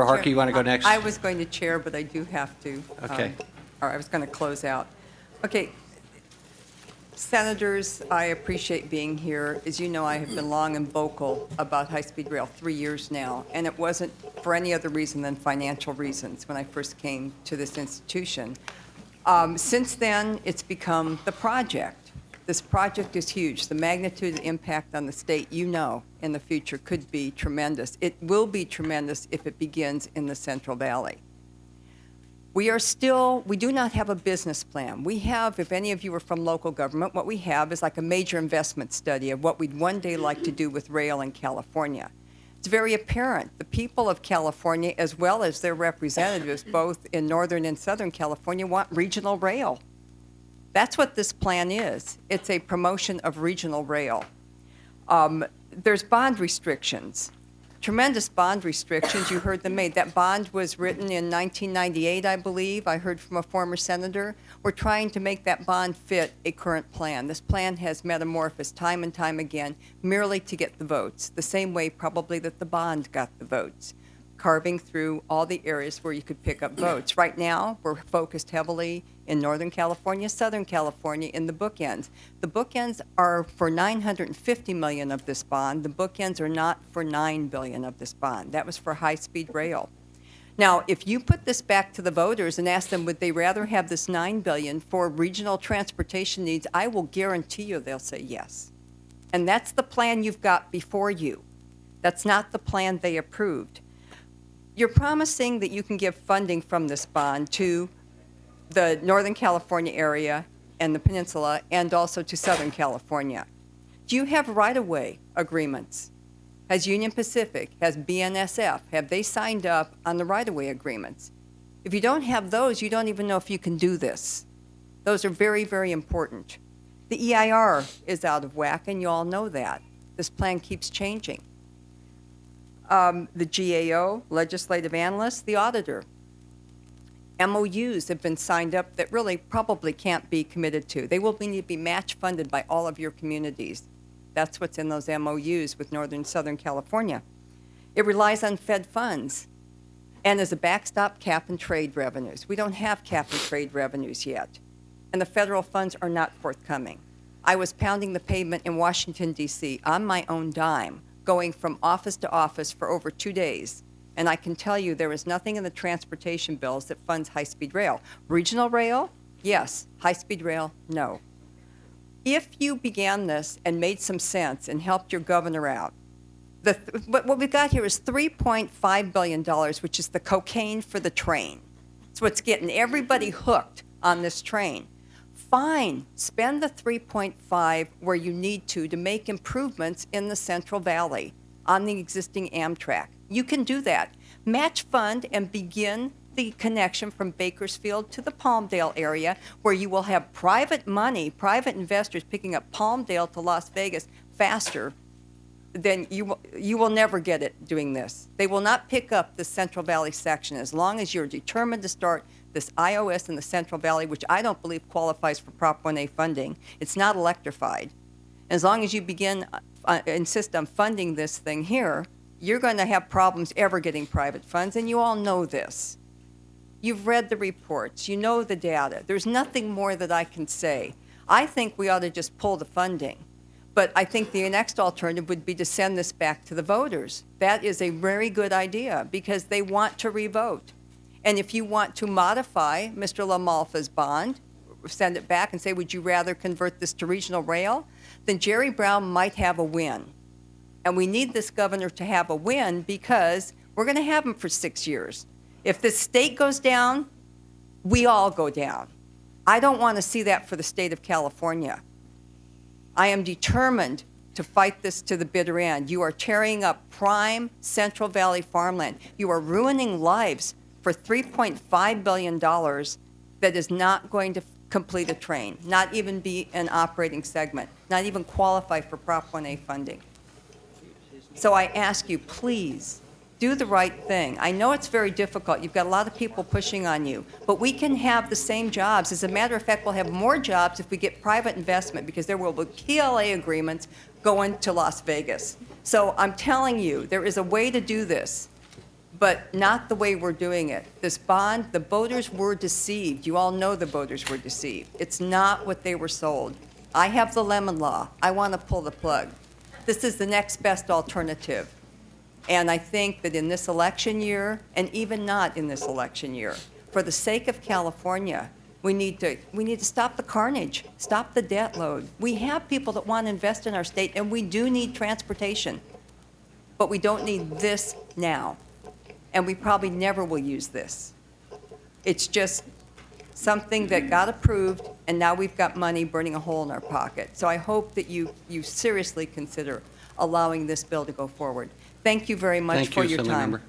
Member Harkey, you want to go next? I was going to chair, but I do have to. Okay. Or I was going to close out. Okay. Senators, I appreciate being here. As you know, I have been long and vocal about high-speed rail, 3 years now, and it wasn't for any other reason than financial reasons when I first came to this institution. Since then, it's become the project. This project is huge. The magnitude of impact on the state, you know, in the future could be tremendous. It will be tremendous if it begins in the Central Valley. We do not have a business plan. We have, if any of you are from local government, what we have is like a major investment study of what we'd one day like to do with rail in California. It's very apparent. The people of California, as well as their representatives, both in Northern and Southern California, want regional rail. That's what this plan is. It's a promotion of regional rail. There's bond restrictions, tremendous bond restrictions. You heard them made. That bond was written in 1998, I believe. I heard from a former senator. We're trying to make that bond fit a current plan. This plan has metamorphosed time and time again merely to get the votes, the same way probably that the bond got the votes, carving through all the areas where you could pick up votes. Right now, we're focused heavily in Northern California, Southern California, in the bookends. The bookends are for $950 million of this bond. The bookends are not for $9 billion of this bond. That was for high-speed rail. Now, if you put this back to the voters and ask them would they rather have this $9 billion for regional transportation needs, I will guarantee you they'll say yes. And that's the plan you've got before you. That's not the plan they approved. You're promising that you can give funding from this bond to the Northern California area and the peninsula and also to Southern California. Do you have right-of-way agreements? Has Union Pacific, has BNSF, have they signed up on the right-of-way agreements? If you don't have those, you don't even know if you can do this. Those are very, very important. The EIR is out of whack, and you all know that. This plan keeps changing. The GAO, legislative analysts, the auditor. MOUs have been signed up that really probably can't be committed to. They will need to be match funded by all of your communities. That's what's in those MOUs with Northern and Southern California. It relies on Fed funds and as a backstop cap and trade revenues. We don't have cap and trade revenues yet, and the federal funds are not forthcoming. I was pounding the pavement in Washington, D.C. on my own dime, going from office to office for over 2 days. And I can tell you there is nothing in the transportation bills that funds high-speed rail. Regional rail, yes. High-speed rail, no. If you began this and made some sense and helped your governor out, what we've got here is $3.5 billion, which is the cocaine for the train. It's what's getting everybody hooked on this train. Fine, spend the 3.5 where you need to make improvements in the Central Valley on the existing Amtrak. You can do that. Match fund and begin the connection from Bakersfield to the Palmdale area where you will have private money, private investors picking up Palmdale to Las Vegas faster than you will never get it doing this. They will not pick up the Central Valley section as long as you're determined to start this IOS in the Central Valley, which I don't believe qualifies for Prop 1A funding. It's not electrified. As long as you insist on funding this thing here, you're going to have problems ever getting private funds, and you all know this. You've read the reports. You know the data. There's nothing more that I can say. I think we ought to just pull the funding. But I think the next alternative would be to send this back to the voters. That is a very good idea because they want to revote. And if you want to modify Mr. LaMalfa's bond, send it back and say, would you rather convert this to regional rail? Then Jerry Brown might have a win. And we need this governor to have a win because we're going to have him for 6 years. If the state goes down, we all go down. I don't want to see that for the state of California. I am determined to fight this to the bitter end. You are tearing up prime Central Valley farmland. You are ruining lives for $3.5 billion that is not going to complete a train, not even be an operating segment, not even qualify for Prop 1A funding. So I ask you, please, do the right thing. I know it's very difficult. You've got a lot of people pushing on you, but we can have the same jobs. As a matter of fact, we'll have more jobs if we get private investment because there will be PLA agreements going to Las Vegas. So I'm telling you, there is a way to do this. but not the way we're doing it. This bond, the voters were deceived. You all know the voters were deceived. It's not what they were sold. I have the lemon law. I want to pull the plug. This is the next best alternative. And I think that in this election year, and even not in this election year, for the sake of California, we need to stop the carnage, stop the debt load. We have people that want to invest in our state, and we do need transportation. But we don't need this now. And we probably never will use this. It's just something that got approved, and now we've got money burning a hole in our pocket. So I hope that you seriously consider allowing this bill to go forward. Thank you very much for your time.